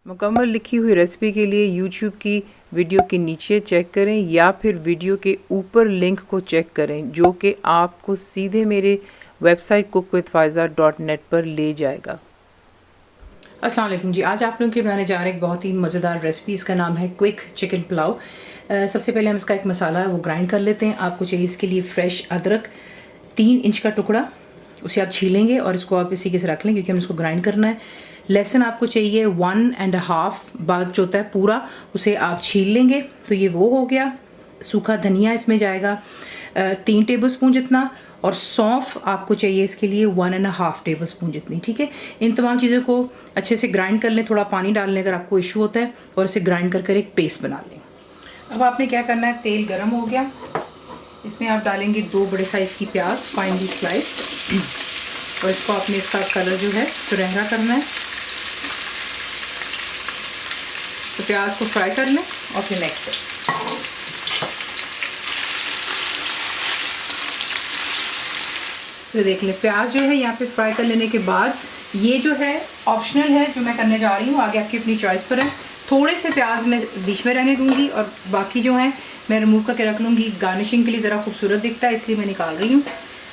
मुकम्मल लिखी हुई रेसिपी के लिए यूट्यूब की वीडियो के नीचे चेक करें या फिर वीडियो के ऊपर लिंक को चेक करें जो कि आपको सीधे मेरे वेबसाइट cookWithFaiza.net पर ले जाएगा। अस्सलाम वालेकुम जी। आज आप लोगों के बनाने जा रहे हैं एक बहुत ही मज़ेदार रेसिपी। इसका नाम है क्विक चिकन पुलाव। सबसे पहले हम इसका एक मसाला है वो ग्राइंड कर लेते हैं। आपको चाहिए इसके लिए फ्रेश अदरक 3 इंच का टुकड़ा, उसे आप छीलेंगे और इसको आप इसी के से रख लें क्योंकि हम इसको ग्राइंड करना है। लहसुन आपको चाहिए 1.5 बल्ब जो होता है पूरा, उसे आप छील लेंगे। तो ये वो हो गया। सूखा धनिया इसमें जाएगा 3 टेबलस्पून जितना, और सौंफ आपको चाहिए इसके लिए 1.5 टेबलस्पून जितनी। ठीक है, इन तमाम चीज़ों को अच्छे से ग्राइंड कर लें। थोड़ा पानी डाल लें अगर आपको इशू होता है, और इसे ग्राइंड कर एक पेस्ट बना लें। अब आपने क्या करना है, तेल गर्म हो गया, इसमें आप डालेंगे 2 बड़े साइज़ की प्याज फाइनली स्लाइस्ड, और इसको आपने इसका कलर जो है सुनहरा करना है। तो प्याज को फ्राई कर लें और फिर नेक्स्ट तो देख लें प्याज जो है यहाँ पे फ्राई कर लेने के बाद, ये जो है ऑप्शनल है जो मैं करने जा रही हूँ, आगे आपकी अपनी चॉइस पर है। थोड़े से प्याज मैं बीच में रहने दूंगी और बाकी जो है मैं रिमूव करके रख लूँगी। गार्निशिंग के लिए ज़रा खूबसूरत दिखता है इसलिए मैं निकाल रही हूँ।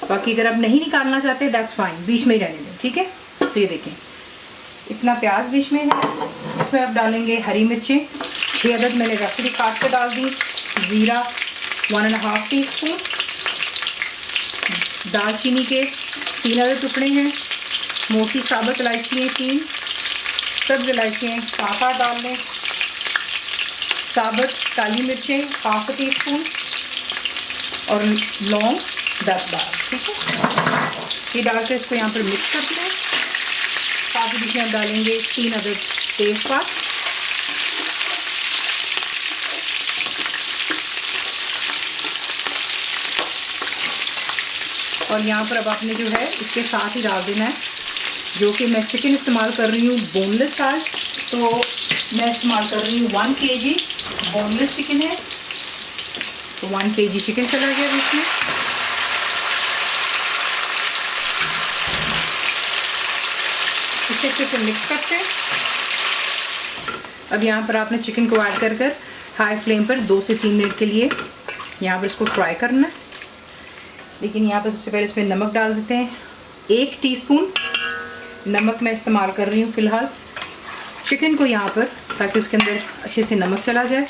बाकी अगर आप नहीं निकालना चाहते दैट्स फाइन, बीच में ही रहने दें। ठीक है, तो ये देखें इतना प्याज बीच में है। इसमें आप डालेंगे हरी मिर्चें 6 अदद मैंने रखी काट के डाल दी, ज़ीरा 1.5 टीस्पून, दालचीनी के 3 अदद टुकड़े हैं, मोटी साबुत इलायची हैं 3, सब्ज़ इलायची हैं 7-8 डाल लें, साबुत काली मिर्चें 1/2 टीस्पून और लौंग 10-12। ठीक है, ये डाल के इसको यहाँ पर मिक्स कर दें। साथ ही बीच में हम डालेंगे 3 अदद तेज़पात, और यहाँ पर अब आपने जो है इसके साथ ही डाल देना है, जो कि मैं चिकन इस्तेमाल कर रही हूँ बोनलेस आज, तो मैं इस्तेमाल कर रही हूँ 1 kg बोनलेस चिकन है, तो 1 kg चिकन चला गया इसमें। इसे अच्छे से मिक्स करते हैं। अब यहाँ पर आपने चिकन को ऐड कर हाई फ्लेम पर 2 से 3 मिनट के लिए यहाँ पर इसको फ्राई करना है। लेकिन यहाँ पर सबसे पहले इसमें नमक डाल देते हैं। 1 टीस्पून नमक मैं इस्तेमाल कर रही हूँ फ़िलहाल चिकन को यहाँ पर, ताकि उसके अंदर अच्छे से नमक चला जाए।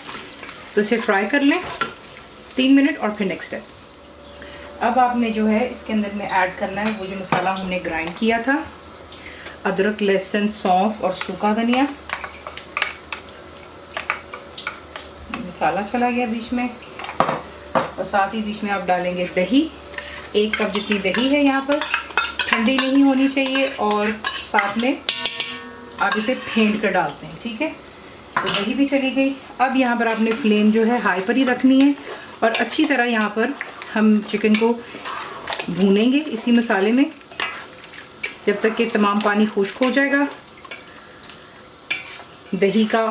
तो इसे फ्राई कर लें 3 मिनट और फिर नेक्स्ट स्टेप। अब आपने जो है इसके अंदर में ऐड करना है वो जो मसाला हमने ग्राइंड किया था, अदरक लहसुन सौंफ और सूखा धनिया। मसाला चला गया बीच में, और साथ ही बीच में आप डालेंगे दही 1 कप जितनी दही है यहाँ पर, ठंडी नहीं होनी चाहिए, और साथ में आप इसे फेंट कर डालते हैं। ठीक है, तो दही भी चली गई। अब यहाँ पर आपने फ्लेम जो है हाई पर ही रखनी है, और अच्छी तरह यहाँ पर हम चिकन को भूनेंगे इसी मसाले में जब तक कि तमाम पानी खुश्क हो जाएगा दही का,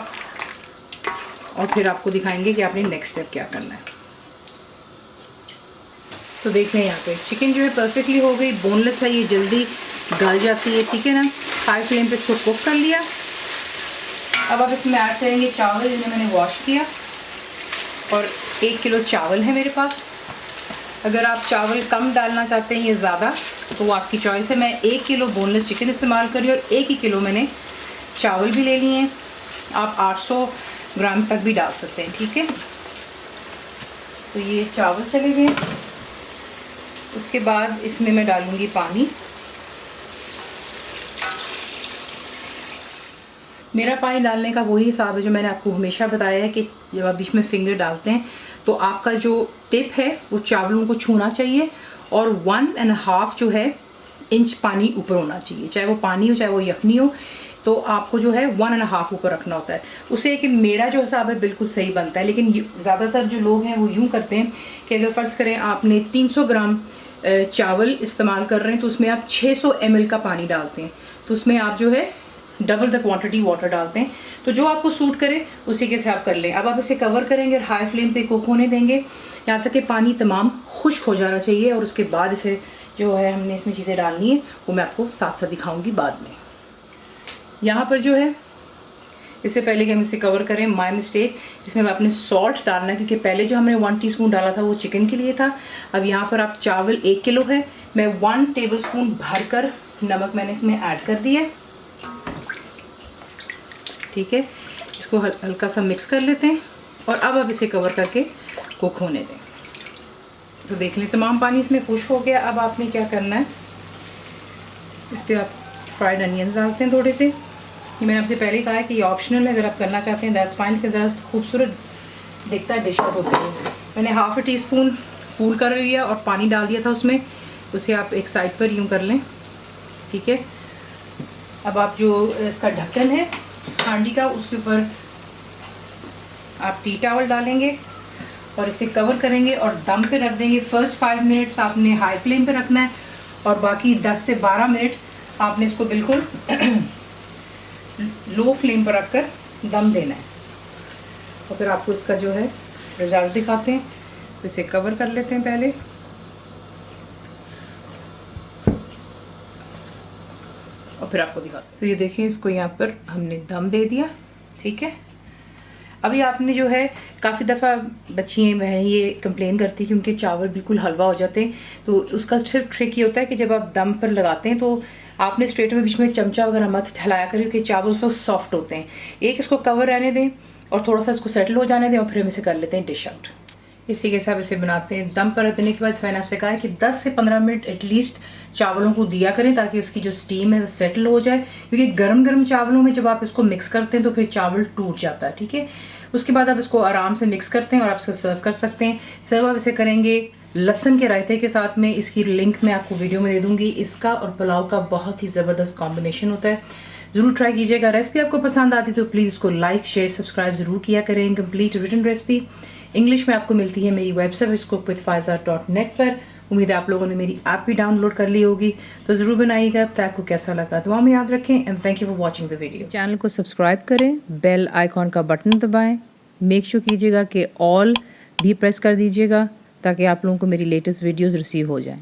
और फिर आपको दिखाएंगे कि आपने नेक्स्ट स्टेप क्या करना है। तो देख लें यहाँ पे चिकन जो है परफेक्टली हो गई, बोनलेस है, ये जल्दी गल जाती है। ठीक है ना, हाई फ्लेम पे इसको कुक कर लिया। अब आप इसमें ऐड करेंगे चावल जिन्हें मैंने वॉश किया, और 1 किलो चावल है मेरे पास। अगर आप चावल कम डालना चाहते हैं या ज़्यादा तो वो आपकी चॉइस है। मैं 1 किलो बोनलेस चिकन इस्तेमाल करी और 1 ही किलो मैंने चावल भी ले लिए हैं। आप 800 ग्राम तक भी डाल सकते हैं। ठीक है, तो ये चावल चले गए। उसके बाद इसमें मैं डालूँगी पानी। मेरा पानी डालने का वही हिसाब है जो मैंने आपको हमेशा बताया है कि जब आप बीच में फिंगर डालते हैं तो आपका जो टिप है वो चावलों को छूना चाहिए, और 1.5 जो है इंच पानी ऊपर होना चाहिए, चाहे वो पानी हो चाहे वो यखनी हो। तो आपको जो है 1.5 ऊपर रखना होता है उसे। कि मेरा जो हिसाब है बिल्कुल सही बनता है, लेकिन ज़्यादातर जो लोग हैं वो यूँ करते हैं कि अगर फ़र्ज़ करें आपने 300 ग्राम चावल इस्तेमाल कर रहे हैं तो उसमें आप 600 ml का पानी डालते हैं, तो उसमें आप जो है डबल द क्वांटिटी वाटर डालते हैं। तो जो आपको सूट करे उसी के से आप कर लें। अब आप इसे कवर करेंगे और हाई फ्लेम पे कुक होने देंगे यहाँ तक कि पानी तमाम खुश्क हो जाना चाहिए, और उसके बाद इसे जो है हमने इसमें चीज़ें डालनी है वो मैं आपको साथ साथ दिखाऊंगी बाद में। यहाँ पर जो है इससे पहले कि हम इसे कवर करें, माय मिस्टेक, इसमें आपने सॉल्ट डालना है क्योंकि पहले जो हमने 1 टीस्पून डाला था वो चिकन के लिए था। अब यहाँ पर आप चावल 1 किलो है, मैं 1 टेबलस्पून भरकर नमक मैंने इसमें ऐड कर दिया है। ठीक है, इसको हल्का सा मिक्स कर लेते हैं और अब इसे कवर करके कुक होने दें। तो देख लें तमाम पानी इसमें खुश हो गया। अब आपने क्या करना है, इस पर आप फ्राइड अनियंस डालते हैं थोड़े से। ये मैंने आपसे पहले ही कहा है कि ये ऑप्शनल है, अगर आप करना चाहते हैं दैट्स फाइन, कि ज़रा खूबसूरत दिखता है डिश आउट होती है। मैंने ½ टीस्पून फूल कर लिया और पानी डाल दिया था उसमें, उसे आप एक साइड पर यूँ कर लें। ठीक है, अब आप जो इसका ढक्कन है हांडी का, उसके ऊपर आप टी टॉवल डालेंगे और इसे कवर करेंगे और दम पे रख देंगे। फर्स्ट 5 मिनट्स आपने हाई फ्लेम पे रखना है और बाकी 10 से 12 मिनट आपने इसको बिल्कुल लो फ्लेम पर रखकर दम देना है। और फिर आपको इसका जो है रिजल्ट दिखाते हैं। तो इसे कवर कर लेते हैं पहले, और फिर आपको दिखाते हैं। तो ये देखें, इसको यहाँ पर हमने दम दे दिया। ठीक है, अभी आपने जो है, काफ़ी दफ़ा बच्चियाँ मैं ये कंप्लेन करती कि उनके चावल बिल्कुल हलवा हो जाते हैं। तो उसका सिर्फ ट्रिक ये होता है कि जब आप दम पर लगाते हैं तो आपने स्ट्रेट में बीच में चमचा वगैरह मत हिलाया करें क्योंकि चावल उस वक्त सॉफ्ट होते हैं। एक इसको कवर रहने दें और थोड़ा सा इसको सेटल हो जाने दें और फिर हम इसे कर लेते हैं डिश आउट। इसी के साथ इसे बनाते हैं। दम पर रखने के बाद मैंने आपसे कहा है कि 10 से 15 मिनट एटलीस्ट चावलों को दिया करें ताकि उसकी जो स्टीम है वो सेटल हो जाए, क्योंकि गर्म गर्म चावलों में जब आप इसको मिक्स करते हैं तो फिर चावल टूट जाता है। ठीक है, उसके बाद आप इसको आराम से मिक्स करते हैं और आप इसको सर्व कर सकते हैं। सर्व आप इसे करेंगे लहसुन के रायते के साथ में। इसकी लिंक मैं आपको वीडियो में दे दूंगी। इसका और पुलाव का बहुत ही ज़बरदस्त कॉम्बिनेशन होता है, ज़रूर ट्राई कीजिएगा। रेसिपी आपको पसंद आती तो प्लीज़ इसको लाइक शेयर सब्सक्राइब ज़रूर किया करें। कंप्लीट रिटन रेसिपी इंग्लिश में आपको मिलती है मेरी वेबसाइट cookWithFaiza.net पर। उम्मीद है आप लोगों ने मेरी ऐप भी डाउनलोड कर ली होगी, तो ज़रूर बनाइएगा। अब तक आपको कैसा लगा दुआ में याद रखें and thank you for watching the video. Channel को सब्सक्राइब करें, बेल आइकॉन का बटन दबाएं, मेक श्योर कीजिएगा कि ऑल भी प्रेस कर दीजिएगा ताकि आप लोगों को मेरी लेटेस्ट वीडियोज़ रिसीव हो जाएं।